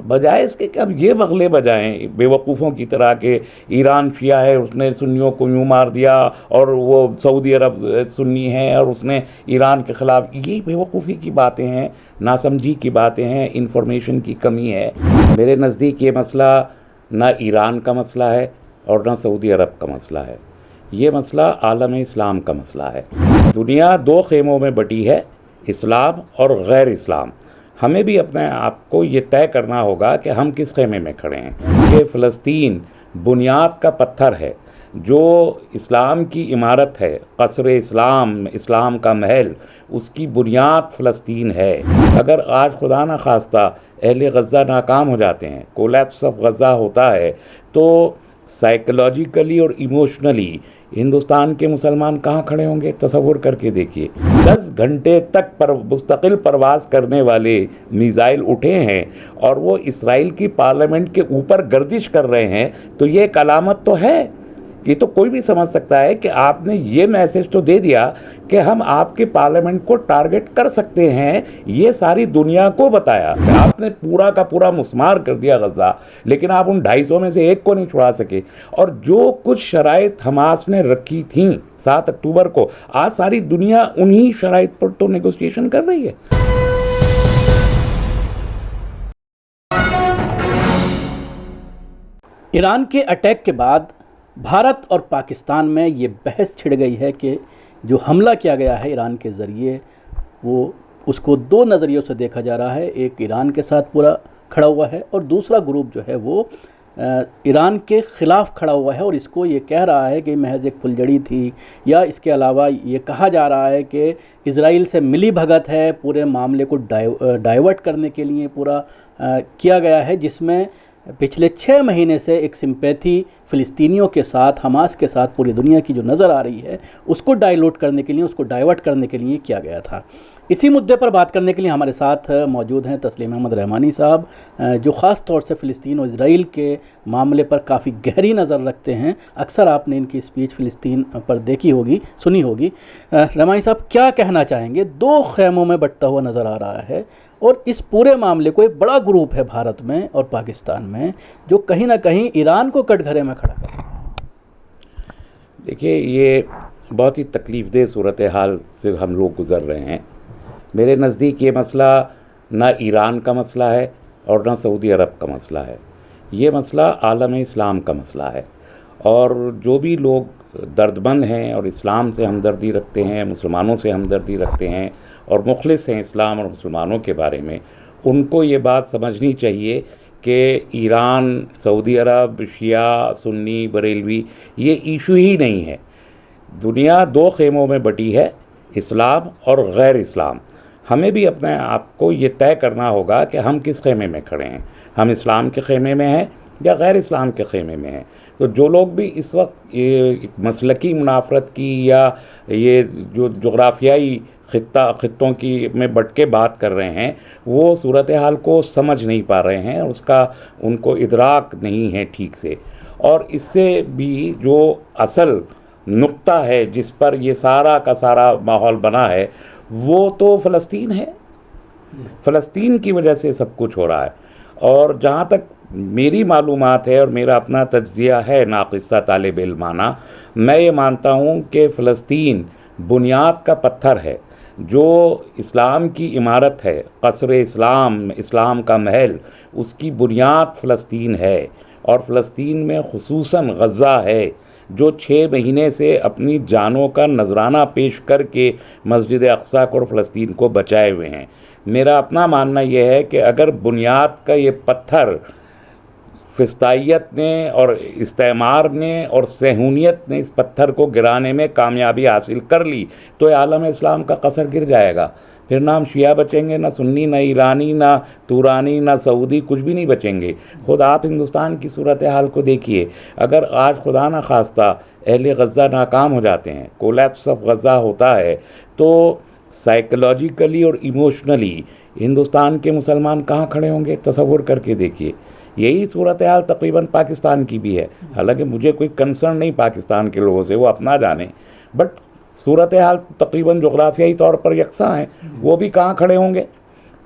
बजाय इसके कि अब ये बगले बजाएं बेवकूफ़ों की तरह के ईरान शिया है, उसने सुन्नियों को यूँ मार दिया, और वो सऊदी अरब सुन्नी है और उसने ईरान के ख़िलाफ़, ये बेवकूफ़ी की बातें हैं, नासमझी की बातें हैं, इंफॉर्मेशन की कमी है। मेरे नज़दीक ये मसला ना ईरान का मसला है और ना सऊदी अरब का मसला है, ये मसला आलम इस्लाम का मसला है। दुनिया दो खेमों में बटी है, इस्लाम और गैर इस्लाम। हमें भी अपने आप को ये तय करना होगा कि हम किस खेमे में खड़े हैं। कि फ़लस्तीन बुनियाद का पत्थर है, जो इस्लाम की इमारत है, क़स्र इस्लाम, इस्लाम का महल, उसकी बुनियाद फ़लस्तीन है। अगर आज खुदा न खास्ता अहले गज़ा नाकाम हो जाते हैं, कोलैप्स ऑफ गज़ा होता है, तो साइकोलॉजिकली और इमोशनली हिंदुस्तान के मुसलमान कहाँ खड़े होंगे, तसव्वुर करके देखिए। 10 घंटे तक मुस्तकिल परवाज़ करने वाले मिसाइल उठे हैं और वो इसराइल की पार्लियामेंट के ऊपर गर्दिश कर रहे हैं, तो ये एक अलामत तो है। ये तो कोई भी समझ सकता है कि आपने ये मैसेज तो दे दिया कि हम आपके पार्लियामेंट को टारगेट कर सकते हैं, ये सारी दुनिया को बताया। आपने पूरा का पूरा मुस्मार कर दिया गज़ा, लेकिन आप उन 250 में से एक को नहीं छुड़ा सके। और जो कुछ शराइत हमास ने रखी थी 7 अक्टूबर को, आज सारी दुनिया उन्हीं शराइत पर तो नेगोशिएशन कर रही है। ईरान के अटैक के बाद भारत और पाकिस्तान में ये बहस छिड़ गई है कि जो हमला किया गया है ईरान के ज़रिए, वो उसको दो नज़रियों से देखा जा रहा है। एक ईरान के साथ पूरा खड़ा हुआ है और दूसरा ग्रुप जो है वो ईरान के ख़िलाफ़ खड़ा हुआ है और इसको ये कह रहा है कि महज एक फुलझड़ी थी, या इसके अलावा ये कहा जा रहा है कि इज़राइल से मिली भगत है, पूरे मामले को डाइवर्ट करने के लिए पूरा किया गया है, जिसमें पिछले 6 महीने से एक सिंपैथी फ़िलिस्तीनियों के साथ, हमास के साथ पूरी दुनिया की जो नज़र आ रही है उसको डाइल्यूट करने के लिए, उसको डाइवर्ट करने के लिए किया गया था। इसी मुद्दे पर बात करने के लिए हमारे साथ मौजूद हैं तस्लीम अहमद रहमानी साहब, जो ख़ास तौर से फ़िलिस्तीन और इजराइल के मामले पर काफ़ी गहरी नज़र रखते हैं। अक्सर आपने इनकी स्पीच फ़िलिस्तीन पर देखी होगी, सुनी होगी। रहमानी साहब, क्या कहना चाहेंगे? 2 खेमों में बंटता हुआ नज़र आ रहा है और इस पूरे मामले को एक बड़ा ग्रुप है भारत में और पाकिस्तान में जो कहीं ना कहीं ईरान को कटघरे में खड़ा कर रहा है। देखिए, ये बहुत ही तकलीफ़देह सूरत हाल से हम लोग गुज़र रहे हैं। मेरे नज़दीक ये मसला ना ईरान का मसला है और ना सऊदी अरब का मसला है, ये मसला आलम इस्लाम का मसला है। और जो भी लोग दर्दमंद हैं और इस्लाम से हमदर्दी रखते हैं, मुसलमानों से हमदर्दी रखते हैं और मुखलिस हैं इस्लाम और मुसलमानों के बारे में, उनको ये बात समझनी चाहिए कि ईरान, सऊदी अरब, शिया, सुन्नी, बरेलवी, ये इशू ही नहीं है। दुनिया 2 खेमों में बटी है, इस्लाम और गैर इस्लाम। हमें भी अपने आप को ये तय करना होगा कि हम किस खेमे में खड़े हैं, हम इस्लाम के खेमे में हैं या गैर इस्लाम के खेमे में हैं। तो जो लोग भी इस वक्त ये मसलकी मुनाफरत की या ये जो जोग्राफियाई ख़ित्तों की में बट के बात कर रहे हैं, वो सूरत हाल को समझ नहीं पा रहे हैं, उसका उनको इदराक नहीं है ठीक से। और इससे भी जो असल नुक्ता है जिस पर ये सारा का सारा माहौल बना है, वो तो फ़लस्तीन है। फ़लस्तीन की वजह से सब कुछ हो रहा है। और जहाँ तक मेरी मालूमात है और मेरा अपना तज्ज़िया है नाक़िसा तालिब इल्माना, मैं ये मानता हूँ कि फ़लस्तीन बुनियाद का पत्थर है, जो इस्लाम की इमारत है, क़स्र इस्लाम, इस्लाम का महल, उसकी बुनियाद फ़लस्तीन है। और फ़लस्तीन में ख़ुसूसन गज़ा है, जो 6 महीने से अपनी जानों का नजराना पेश करके मस्जिद अक़सा को और फ़लस्तीन को बचाए हुए हैं। मेरा अपना मानना यह है कि अगर बुनियाद का ये पत्थर फ़िस्तायत ने और इस्तेमार ने और सहूनियत ने इस पत्थर को गिराने में कामयाबी हासिल कर ली, तो आलम इस्लाम का कसर गिर जाएगा। फिर ना हम शिया बचेंगे, ना सुन्नी, ना ईरानी, ना तुरानी, ना सऊदी, कुछ भी नहीं बचेंगे। खुद आप हिंदुस्तान की सूरत हाल को देखिए। अगर आज खुदा न खास्ता अहले गज़ा नाकाम हो जाते हैं, कोलैप्स ऑफ गज़ा होता है, तो साइकोलॉजिकली और इमोशनली हिंदुस्तान के मुसलमान कहाँ खड़े होंगे, तसव्वुर करके देखिए। यही सूरत हाल तकरीबन पाकिस्तान की भी है। हालांकि मुझे कोई कंसर्न नहीं पाकिस्तान के लोगों से, वो अपना जाने, बट सूरत हाल तकरीबन जोग्राफियाई तौर पर यकसा हैं। वो भी कहाँ खड़े होंगे।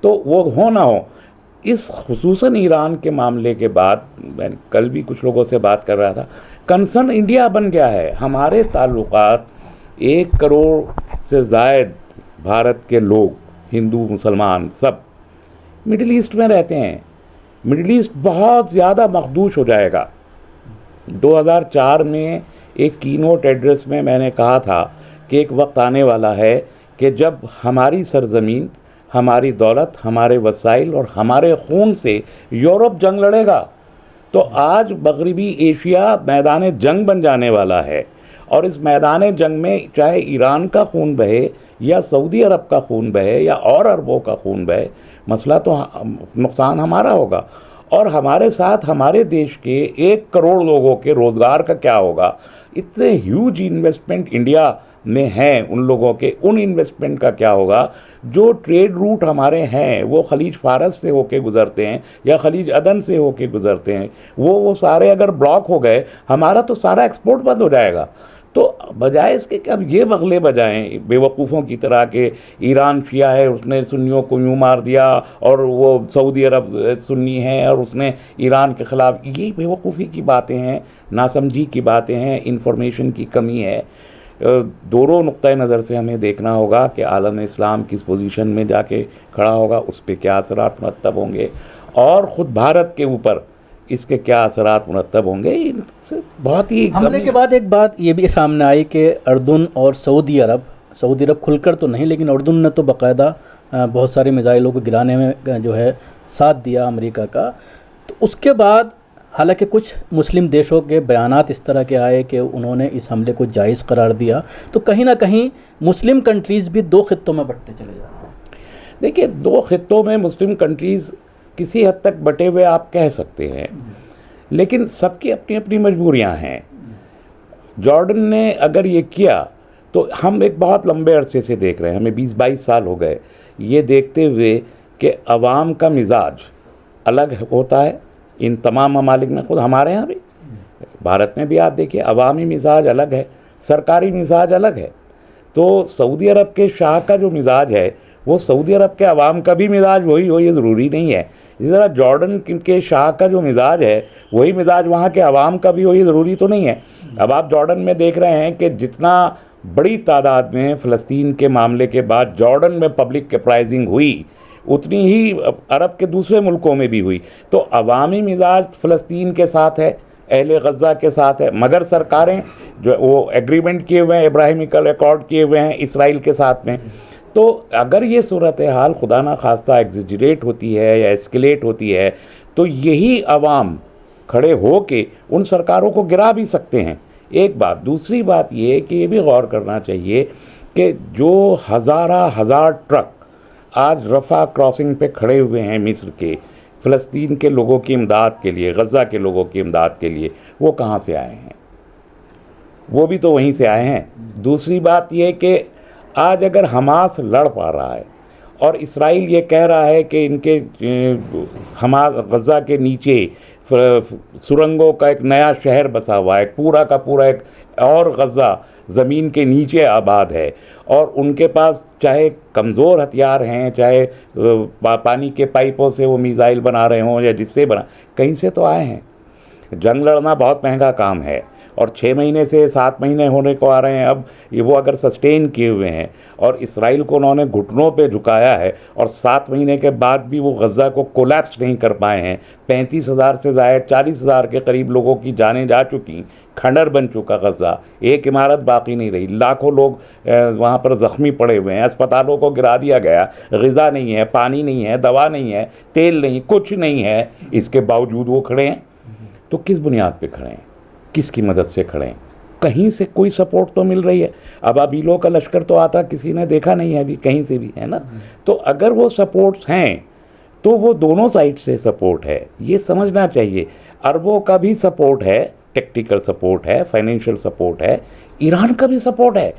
तो वो हो ना हो, इस खुसूसन ईरान के मामले के बाद, मैं कल भी कुछ लोगों से बात कर रहा था, कंसर्न इंडिया बन गया है। हमारे ताल्लुकात 1 करोड़ से ज़ायद भारत के लोग, हिंदू मुसलमान सब मिडिल ईस्ट में रहते हैं। मिडिल ईस्ट बहुत ज़्यादा मखदूश हो जाएगा। 2004 में एक कीनोट एड्रेस में मैंने कहा था कि एक वक्त आने वाला है कि जब हमारी सरज़मीन, हमारी दौलत, हमारे वसाइल और हमारे खून से यूरोप जंग लड़ेगा। तो आज मगरबी एशिया मैदान जंग बन जाने वाला है, और इस मैदान जंग में चाहे ईरान का खून बहे या सऊदी अरब का खून बहे या और अरबों का खून बहे, मसला तो नुकसान हमारा होगा। और हमारे साथ हमारे देश के 1 करोड़ लोगों के रोज़गार का क्या होगा? इतने ह्यूज इन्वेस्टमेंट इंडिया में हैं उन लोगों के, उन इन्वेस्टमेंट का क्या होगा? जो ट्रेड रूट हमारे हैं वो खलीज फारस से होके गुज़रते हैं या खलीज अदन से होके गुज़रते हैं, वो सारे अगर ब्लॉक हो गए, हमारा तो सारा एक्सपोर्ट बंद हो जाएगा। तो बजाय इसके कि अब ये बगले बजाएं बेवकूफ़ों की तरह के ईरान शिया है, उसने सुन्नियों को यूँ मार दिया, और वो सऊदी अरब सुन्नी है और उसने ईरान के ख़िलाफ़, ये बेवकूफ़ी की बातें हैं, नासमझी की बातें हैं, इंफॉर्मेशन की कमी है। दोनों नुक्ता नज़र से हमें देखना होगा कि आलम इस्लाम किस पोजीशन में जाके खड़ा होगा, उस पर क्या असरात मुरतब होंगे, और ख़ुद भारत के ऊपर इसके क्या असरात मुरतब होंगे। बहुत ही हमले के बाद एक बात ये भी सामने आई कि अर्दुन और सऊदी अरब खुलकर तो नहीं, लेकिन अर्दुन ने तो बाकायदा बहुत सारे मिसाइलों को गिराने में जो है साथ दिया अमेरिका का। तो उसके बाद हालांकि कुछ मुस्लिम देशों के बयानात इस तरह के आए कि उन्होंने इस हमले को जायज़ करार दिया। तो कहीं ना कहीं मुस्लिम कंट्रीज़ भी 2 खित्तों में बंटते चले जा रहे हैं। देखिए, 2 खित्तों में मुस्लिम कंट्रीज़ किसी हद तक बटे हुए आप कह सकते हैं, लेकिन सबकी अपनी अपनी मजबूरियां हैं। जॉर्डन ने अगर ये किया तो हम एक बहुत लंबे अरसे से देख रहे हैं, हमें 20-22 साल हो गए ये देखते हुए कि अवाम का मिजाज अलग होता है इन तमाम ममालिक में, खुद हमारे यहाँ भी, भारत में भी आप देखिए अवामी मिजाज अलग है, सरकारी मिजाज अलग है। तो सऊदी अरब के शाह का जो मिजाज है वो सऊदी अरब के अवाम का भी मिजाज वही हो, ये ज़रूरी नहीं है। इसी तरह जॉर्डन के शाह का जो मिजाज है वही मिजाज वहाँ के अवाम का भी हो, ये ज़रूरी तो नहीं है। अब आप जॉर्डन में देख रहे हैं कि जितना बड़ी तादाद में फ़लस्तीन के मामले के बाद जॉर्डन में पब्लिक अपराइजिंग हुई, उतनी ही अरब के दूसरे मुल्कों में भी हुई। तो अवामी मिजाज फ़लस्तीन के साथ है, अहले गज़ा के साथ है, मगर सरकारें जो वो एग्रीमेंट किए हुए हैं, इब्राहिमिकल अकॉर्ड किए हुए हैं इसराइल के साथ में। तो अगर ये सूरत हाल खुदा ना खास्ता एग्जिजरेट होती है या एस्केलेट होती है, तो यही अवाम खड़े हो के उन सरकारों को गिरा भी सकते हैं। एक बात। दूसरी बात ये कि ये भी गौर करना चाहिए कि जो हज़ार ट्रक आज रफ़ा क्रॉसिंग पे खड़े हुए हैं मिस्र के, फ़लस्तीन के लोगों की इमदाद के लिए, गज़ा के लोगों की इमदाद के लिए, वो कहाँ से आए हैं? वो भी तो वहीं से आए हैं। दूसरी बात ये कि आज अगर हमास लड़ पा रहा है और इसराइल ये कह रहा है कि इनके हमास गज़ा के नीचे सुरंगों का एक नया शहर बसा हुआ है, पूरा का पूरा एक और गज़ा ज़मीन के नीचे आबाद है, और उनके पास चाहे कमज़ोर हथियार हैं, चाहे पानी के पाइपों से वो मिसाइल बना रहे हों या जिससे बना, कहीं से तो आए हैं। जंग लड़ना बहुत महंगा काम है, और 6 महीने से 7 महीने होने को आ रहे हैं। अब ये वो अगर सस्टेन किए हुए हैं और इसराइल को उन्होंने घुटनों पे झुकाया है, और 7 महीने के बाद भी वो गज़ा को कोलैप्स नहीं कर पाए हैं। 35,000 से ज़ायद 40,000 के करीब लोगों की जानें जा चुकी, खंडर बन चुका गज़ा, एक इमारत बाकी नहीं रही, लाखों लोग वहाँ पर ज़ख्मी पड़े हुए हैं, अस्पतालों को गिरा दिया गया, ग़िज़ा नहीं है, पानी नहीं है, दवा नहीं है, तेल नहीं, कुछ नहीं है। इसके बावजूद वो खड़े हैं। तो किस बुनियाद पे खड़े हैं, किसकी मदद से खड़े हैं? कहीं से कोई सपोर्ट तो मिल रही है। अब अबीलों का लश्कर तो आता किसी ने देखा नहीं है अभी कहीं से भी, है ना? तो अगर वो सपोर्ट्स हैं तो वो दोनों साइड से सपोर्ट है, ये समझना चाहिए। अरबों का भी सपोर्ट है, टेक्टिकल सपोर्ट है, फाइनेंशियल सपोर्ट है, ईरान का भी सपोर्ट है,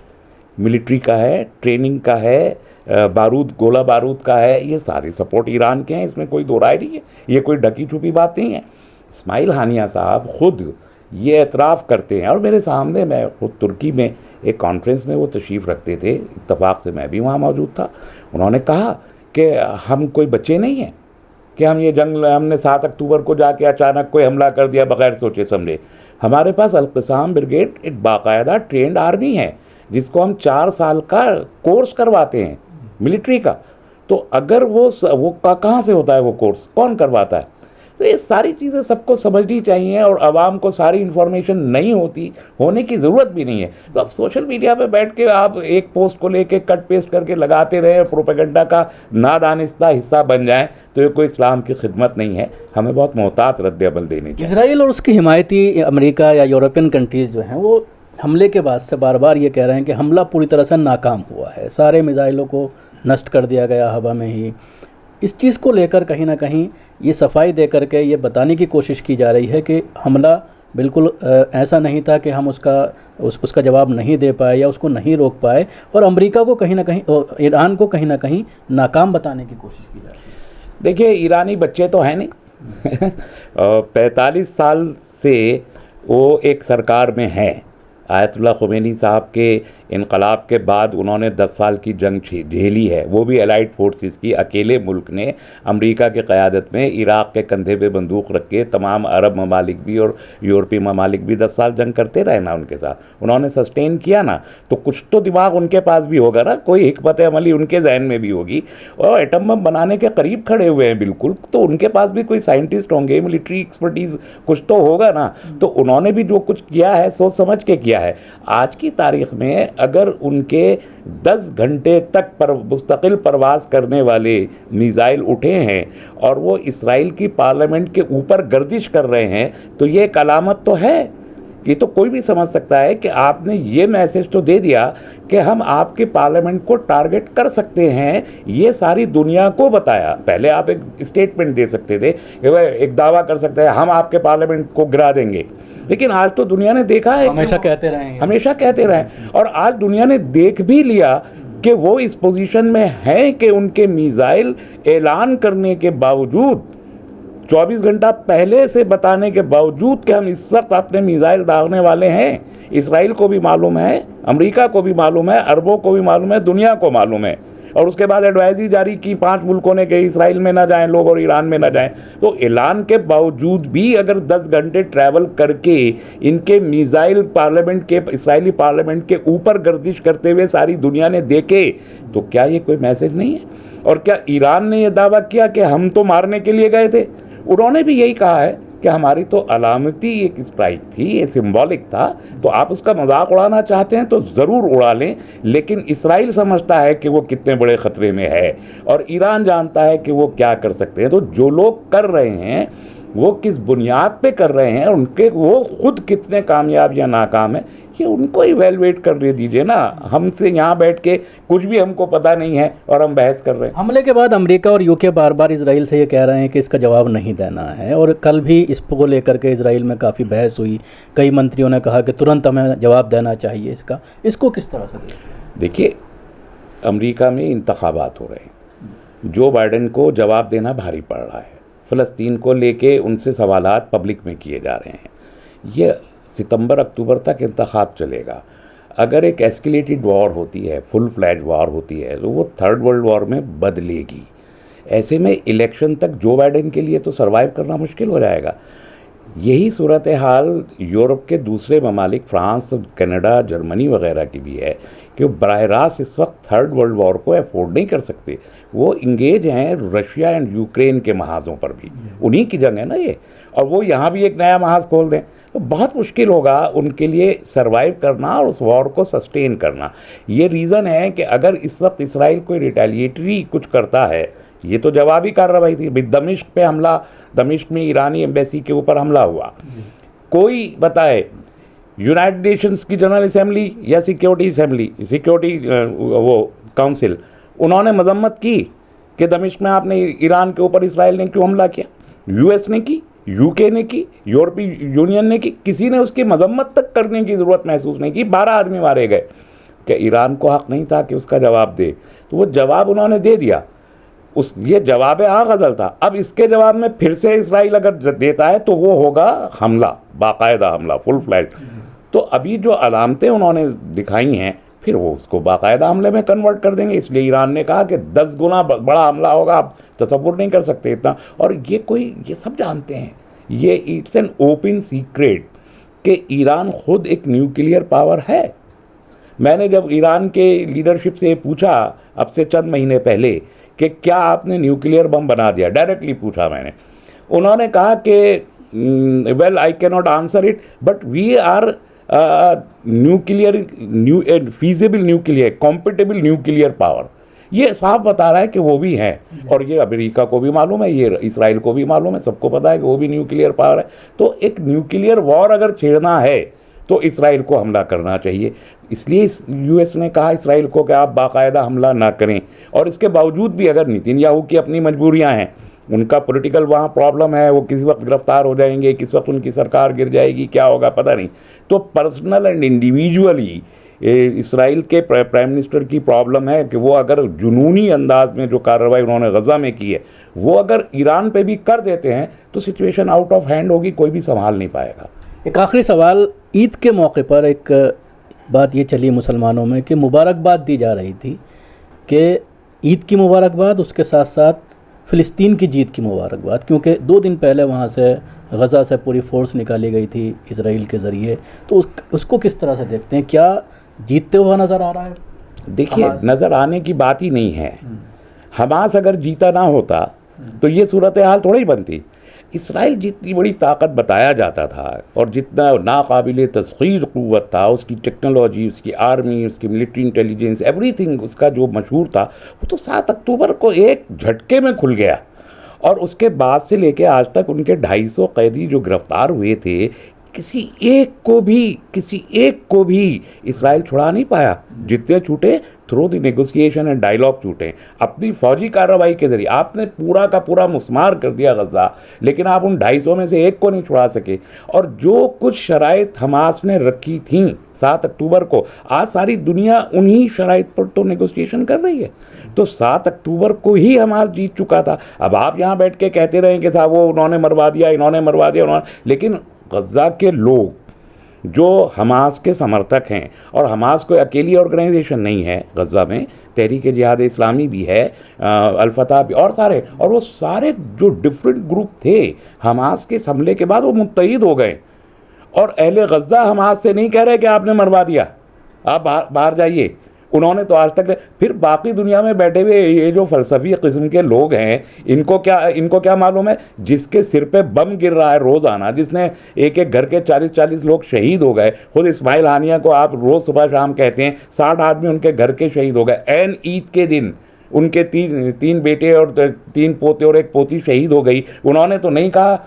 मिलिट्री का है, ट्रेनिंग का है, बारूद गोला बारूद का है, ये सारे सपोर्ट ईरान के हैं, इसमें कोई दो राय नहीं है। ये कोई ढकी छुपी बात नहीं है। इस्माइल हानिया साहब खुद ये एतराफ़ करते हैं, और मेरे सामने, मैं खुद तुर्की में एक कॉन्फ्रेंस में वो तशरीफ़ रखते थे, इत्तफाक से मैं भी वहाँ मौजूद था। उन्होंने कहा कि हम कोई बच्चे नहीं हैं कि हम ये जंग हमने 7 अक्टूबर को जाके अचानक कोई हमला कर दिया बगैर सोचे समझे। हमारे पास अल-क़साम ब्रिगेड एक बाकायदा ट्रेंड आर्मी है जिसको हम 4 साल का कोर्स करवाते हैं मिलिट्री का। तो अगर वो कहाँ से होता है वो कोर्स, कौन करवाता है? तो ये सारी चीज़ें सबको समझनी चाहिए और आवाम को सारी इन्फॉर्मेशन नहीं होने की ज़रूरत भी नहीं है। तो अब सोशल मीडिया पे बैठ के आप एक पोस्ट को लेके कट पेस्ट करके लगाते रहे, प्रोपेगेंडा का नादानिस्ता हिस्सा बन जाए, तो ये कोई इस्लाम की खिदमत नहीं है। हमें बहुत मोहतात रद्द-ए-अमल देनी चाहिए। इसराइल और उसकी हिमायती अमेरिका या यूरोपियन कंट्रीज़ जो हैं वो हमले के बाद से बार बार ये कह रहे हैं कि हमला पूरी तरह से नाकाम हुआ है, सारे मिसाइलों को नष्ट कर दिया गया हवा में ही। इस चीज़ को लेकर कहीं ना कहीं ये सफाई दे करके ये बताने की कोशिश की जा रही है कि हमला बिल्कुल ऐसा नहीं था कि हम उसका जवाब नहीं दे पाए या उसको नहीं रोक पाए, और अमेरिका को कहीं ना कहीं, ईरान को कहीं ना कहीं नाकाम बताने की कोशिश की जा रही है। देखिए, ईरानी बच्चे तो हैं नहीं 45 साल से वो एक सरकार में हैं। आयतुल्लाह ख़ुमैनी साहब के इनकलाब के बाद उन्होंने 10 साल की जंग झेली है, वो भी एलाइड फोर्सेस की। अकेले मुल्क ने अमेरिका की क़यादत में इराक़ के कंधे पे बंदूक रख के तमाम अरब ममालिक भी और यूरोपीय ममालिक भी 10 साल जंग करते रहे ना उनके साथ, उन्होंने सस्टेन किया ना। तो कुछ तो दिमाग उनके पास भी होगा ना, कोई हिकमत अमली उनके जहन में भी होगी, और एटम बम बनाने के करीब खड़े हुए हैं बिल्कुल, तो उनके पास भी कोई साइंटिस्ट होंगे, मिलिट्री एक्सपर्टीज़ कुछ तो होगा ना। तो उन्होंने भी जो कुछ किया है सोच समझ के किया है। आज की तारीख़ में अगर उनके 10 घंटे तक मुस्तकिल परवाज़ करने वाले मिसाइल उठे हैं और वो इसराइल की पार्लियामेंट के ऊपर गर्दिश कर रहे हैं, तो ये एक अलामत तो है। ये तो कोई भी समझ सकता है कि आपने ये मैसेज तो दे दिया कि हम आपके पार्लियामेंट को टारगेट कर सकते हैं, ये सारी दुनिया को बताया। पहले आप एक स्टेटमेंट दे सकते थे, एक दावा कर सकते हैं हम आपके पार्लियामेंट को गिरा देंगे, लेकिन आज तो दुनिया ने देखा है, हमेशा कहते रहे, और आज दुनिया ने देख भी लिया कि वो इस पोजीशन में हैं कि उनके मिसाइल ऐलान करने के बावजूद, 24 घंटा पहले से बताने के बावजूद कि हम इस वक्त अपने मिसाइल दागने वाले हैं, इसराइल को भी मालूम है, अमेरिका को भी मालूम है, अरबों को भी मालूम है, दुनिया को मालूम है। और उसके बाद एडवाइजरी जारी की 5 मुल्कों ने कि इसराइल में ना जाएं लोग और ईरान में ना जाएं। तो ऐलान के बावजूद भी अगर 10 घंटे ट्रैवल करके इनके मिसाइल पार्लियामेंट के, इसराइली पार्लियामेंट के ऊपर गर्दिश करते हुए सारी दुनिया ने देखे, तो क्या ये कोई मैसेज नहीं है? और क्या ईरान ने यह दावा किया कि हम तो मारने के लिए गए थे? उन्होंने भी यही कहा है कि हमारी तो अलामती एक स्ट्राइक थी, ये सिंबॉलिक था। तो आप उसका मजाक उड़ाना चाहते हैं तो ज़रूर उड़ा लें, लेकिन इसराइल समझता है कि वो कितने बड़े ख़तरे में है और ईरान जानता है कि वो क्या कर सकते हैं। तो जो लोग कर रहे हैं वो किस बुनियाद पे कर रहे हैं, उनके वो खुद कितने कामयाब या नाकाम है, ये उनको इवेलुएट करने दीजिए ना। हमसे यहाँ बैठ के कुछ भी हमको पता नहीं है और हम बहस कर रहे हैं। हमले के बाद अमेरिका और यूके बार बार इसराइल से ये कह रहे हैं कि इसका जवाब नहीं देना है, और कल भी इसको लेकर के इसराइल में काफ़ी बहस हुई। कई मंत्रियों ने कहा कि तुरंत हमें जवाब देना चाहिए इसको किस तरह से देखिए, अमेरिका में इंतखाबात हो रहे हैं, जो बाइडेन को जवाब देना भारी पड़ रहा है। फ़लस्तीन को लेके उनसे सवालात पब्लिक में किए जा रहे हैं। ये सितंबर अक्टूबर तक इंतखाब चलेगा। अगर एक एस्केलेटेड वॉर होती है, फुल फ्लैज वॉर होती है, तो वो थर्ड वर्ल्ड वॉर में बदलेगी। ऐसे में इलेक्शन तक जो बाइडेन के लिए तो सर्वाइव करना मुश्किल हो जाएगा। यही सूरत हाल यूरोप के दूसरे ममालिक फ्रांस, कनाडा, जर्मनी वगैरह की भी है कि वो बराह रास्त इस वक्त थर्ड वर्ल्ड वॉर को अफोर्ड नहीं कर सकते। वो इंगेज हैं रशिया एंड यूक्रेन के महाज़ों पर भी, उन्हीं की जंग है ना ये, और वो यहाँ भी एक नया महाज़ खोल दें तो बहुत मुश्किल होगा उनके लिए सर्वाइव करना और उस वॉर को सस्टेन करना। ये रीज़न है कि अगर इस वक्त इसराइल कोई रिटेलिएटरी कुछ करता है, ये तो जवाबी कार्रवाई थी। दमिश्क पे हमला, दमिश्क में ईरानी एम्बेसी के ऊपर हमला हुआ, कोई बताए यूनाइटेड नेशंस की जनरल असेंबली या सिक्योरिटी वो काउंसिल, उन्होंने मजम्मत की कि दमिश्क में आपने ईरान के ऊपर इसराइल ने क्यों हमला किया? यूएस ने की, यूके ने की, यूरोपीय यूनियन ने की, किसी ने उसकी मजम्मत तक करने की ज़रूरत महसूस नहीं की। 12 आदमी मारे गए। कि ईरान को हक़ नहीं था कि उसका जवाब दे, तो वो जवाब उन्होंने दे दिया। ये जवाब गज़ल था। अब इसके जवाब में फिर से इसराइल अगर देता है तो वो होगा हमला, बाकायदा हमला, फुल फ्लैज। तो अभी जो अलामतें उन्होंने दिखाई हैं, फिर वो उसको बाकायदा हमले में कन्वर्ट कर देंगे। इसलिए ईरान ने कहा कि 10 गुना बड़ा हमला होगा, आप तसव्वुर नहीं कर सकते इतना। और ये सब जानते हैं, ये इट्स एन ओपन सीक्रेट कि ईरान खुद एक न्यूक्लियर पावर है। मैंने जब ईरान के लीडरशिप से पूछा अब से चंद महीने पहले कि क्या आपने न्यूक्लियर बम बना दिया, डायरेक्टली पूछा मैंने, उन्होंने कहा कि well I can not answer it but we are nuclear feasible nuclear compatible nuclear power. ये साफ बता रहा है कि वो भी हैं, और ये अमेरिका को भी मालूम है, ये इसराइल को भी मालूम है, सबको पता है कि वो भी न्यूक्लियर पावर है। तो एक न्यूक्लियर वॉर अगर छेड़ना है तो इसराइल को हमला करना चाहिए। इसलिए यूएस ने कहा इसराइल को कि आप बाकायदा हमला ना करें। और इसके बावजूद भी अगर नेतन्याहू की अपनी मजबूरियां हैं, उनका पॉलिटिकल वहाँ प्रॉब्लम है, वो किस वक्त गिरफ्तार हो जाएंगे, किस वक्त उनकी सरकार गिर जाएगी, क्या होगा पता नहीं, तो पर्सनल एंड इंडिविजुअली इसराइल के प्राइम मिनिस्टर की प्रॉब्लम है कि वो अगर जुनूनी अंदाज में जो कार्रवाई उन्होंने गज़ा में की है वो अगर ईरान पे भी कर देते हैं तो सिचुएशन आउट ऑफ हैंड होगी, कोई भी संभाल नहीं पाएगा। एक आखिरी सवाल, ईद के मौके पर एक बात ये चली मुसलमानों में कि मुबारकबाद दी जा रही थी कि ईद की मुबारकबाद, उसके साथ साथ फ़िलिस्तीन की जीत की मुबारकबाद, क्योंकि 2 दिन पहले वहाँ से गज़ा से पूरी फोर्स निकाली गई थी इसराइल के ज़रिए। तो उसको किस तरह से देखते हैं, क्या जीतते हुआ नज़र आ रहा है? देखिए, नज़र आने की बात ही नहीं है। हमास अगर जीता ना होता तो ये सूरत हाल थोड़ी बनती। इसराइल जितनी बड़ी ताकत बताया जाता था और जितना नाकाबिले तस्खीर क़ुव्वत था, उसकी टेक्नोलॉजी, उसकी आर्मी, उसकी मिलिट्री इंटेलिजेंस, एवरीथिंग उसका जो मशहूर था, वो तो 7 अक्टूबर को एक झटके में खुल गया। और उसके बाद से लेके आज तक उनके 250 कैदी जो गिरफ्तार हुए थे, किसी एक को भी इसराइल छुड़ा नहीं पाया। जितने छूटे through the negotiation and dialogue छूटे, अपनी फौजी कार्रवाई के जरिए। आपने पूरा का पूरा मुस्मार कर दिया गज़ा, लेकिन आप उन 250 में से एक को नहीं छुड़ा सके। और जो कुछ शराइत हमास ने रखी थी 7 अक्टूबर को, आज सारी दुनिया उन्हीं शराइत पर तो नेगोशिएशन कर रही है। तो 7 अक्टूबर को ही हमास जीत चुका था। अब आप यहाँ बैठ के कहते रहें कि साहब वो उन्होंने मरवा दिया, इन्होंने मरवा दिया, लेकिन गज़ा के लोग जो हमास के समर्थक हैं, और हमास कोई अकेली ऑर्गेनाइजेशन नहीं है, गज़ा में तहरीक जिहाद इस्लामी भी है, अल-फतह भी, और सारे, और वो सारे जो डिफरेंट ग्रुप थे हमास के हमले के बाद वो मुत्तहिद हो गए। और अहले गज़ा हमास से नहीं कह रहे कि आपने मरवा दिया, आप बाहर जाइए। उन्होंने तो आज तक, फिर बाकी दुनिया में बैठे हुए ये जो फ़लसफ़ी किस्म के लोग हैं, इनको क्या मालूम है, जिसके सिर पे बम गिर रहा है रोज़ाना, जिसने एक एक घर के 40-40 लोग शहीद हो गए। खुद इस्माइल हानिया को आप रोज़ सुबह शाम कहते हैं, 60 आदमी उनके घर के शहीद हो गए। ऐन ईद के दिन उनके तीन बेटे और 3 पोते और 1 पोती शहीद हो गई। उन्होंने तो नहीं कहा,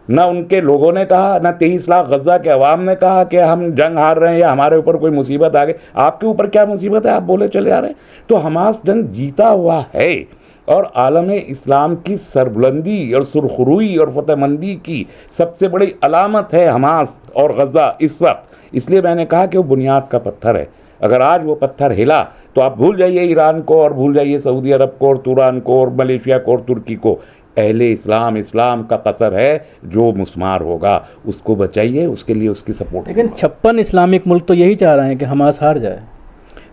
ना उनके लोगों ने कहा, ना 23 लाख गज़ा के अवाम ने कहा कि हम जंग हार रहे हैं या हमारे ऊपर कोई मुसीबत आ गई। आपके ऊपर क्या मुसीबत है, आप बोले चले आ रहे हैं। तो हमास जंग जीता हुआ है, और आलम इस्लाम की सरबुलंदी और सुरखरुई और फतेहमंदी की सबसे बड़ी अलामत है हमास और गज़ा इस वक्त। इसलिए मैंने कहा कि वो बुनियाद का पत्थर है। अगर आज वो पत्थर हिला तो आप भूल जाइए ईरान को, और भूल जाइए सऊदी अरब को, और तुरान को, और मलेशिया को, और तुर्की को। अहले इस्लाम का कसर है, जो मुस्मार होगा उसको बचाइए, उसके लिए उसकी सपोर्ट। लेकिन 56 इस्लामिक मुल्क तो यही चाह रहे हैं कि हमास हार जाए।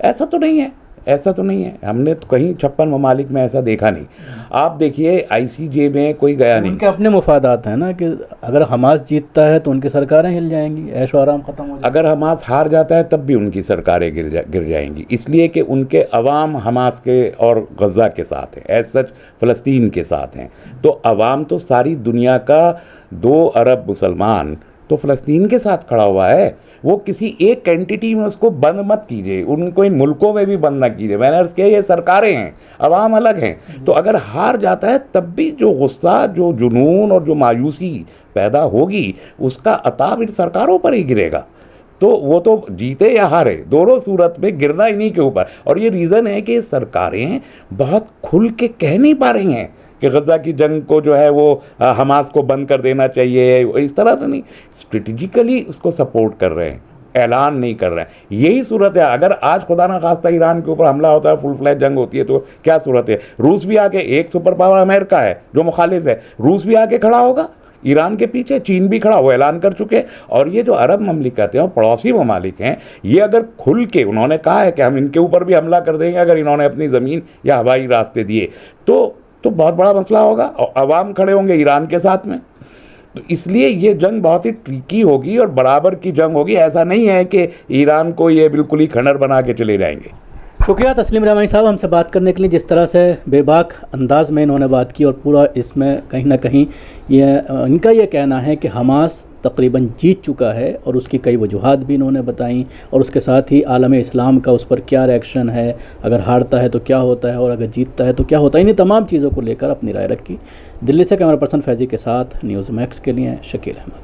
ऐसा तो नहीं है, हमने तो कहीं 56 ममालिक में ऐसा देखा नहीं। आप देखिए ICJ में कोई गया नहीं। उनके अपने मुफादात हैं ना, कि अगर हमास जीतता है तो उनकी सरकारें हिल जाएंगी, ऐशो आराम ख़त्म हो जाएगा। अगर हमास हार जाता है तब भी उनकी सरकारें गिर जाएंगी, इसलिए कि उनके अवाम हमास के और गज़ा के साथ हैं, एज सच फ़लस्तीन के साथ हैं। तो अवाम तो सारी दुनिया का 2 अरब मुसलमान तो फ़लस्तीन के साथ खड़ा हुआ है। वो किसी एक एंटिटी में उसको बंद मत कीजिए, उनको इन मुल्कों में भी बंद ना कीजिए। मैंने अर्ज़ किया ये सरकारें हैं, अवाम अलग हैं। तो अगर हार जाता है तब भी जो गुस्सा, जो जुनून और जो मायूसी पैदा होगी, उसका अताब इन सरकारों पर ही गिरेगा। तो वो तो जीते या हारे, दोनों सूरत में गिरना इन्हीं के ऊपर। और ये रीज़न है कि सरकारें बहुत खुल के कह नहीं पा रही हैं कि गज़ा की जंग को जो है वो हमास को बंद कर देना चाहिए, इस तरह से नहीं, स्ट्रेटजिकली उसको सपोर्ट कर रहे हैं, ऐलान नहीं कर रहे हैं। यही सूरत है। अगर आज खुदा ना खास्ता ईरान के ऊपर हमला होता है, फुल फ्लैश जंग होती है, तो क्या सूरत है? रूस भी आके, एक सुपर पावर अमेरिका है जो मुखालिफ है, रूस भी आके खड़ा होगा, ईरान के पीछे चीन भी खड़ा, वो ऐलान कर चुके। और ये जो अरब ममलिकत हैं और पड़ोसी ममालिक हैं, ये अगर खुल के उन्होंने कहा है कि हम इनके ऊपर भी हमला कर देंगे अगर इन्होंने अपनी ज़मीन या हवाई रास्ते दिए, तो बहुत बड़ा मसला होगा और अवाम खड़े होंगे ईरान के साथ में। तो इसलिए ये जंग बहुत ही ट्रिकी होगी और बराबर की जंग होगी। ऐसा नहीं है कि ईरान को ये बिल्कुल ही खंडर बना के चले जाएंगे। शुक्रिया तस्लीम रहमानी साहब हमसे बात करने के लिए। जिस तरह से बेबाक अंदाज में इन्होंने बात की और पूरा इसमें कहीं ना कहीं इनका ये कहना है कि हमास तकरीबन जीत चुका है और उसकी कई वजूहात भी इन्होंने बताई, और उसके साथ ही आलम इस्लाम का उस पर क्या रिएक्शन है, अगर हारता है तो क्या होता है और अगर जीतता है तो क्या होता है, इन्हीं तमाम चीज़ों को लेकर अपनी राय रखी। दिल्ली से कैमरा पर्सन फैज़ी के साथ न्यूज़ मैक्स के लिए शकील अहमद।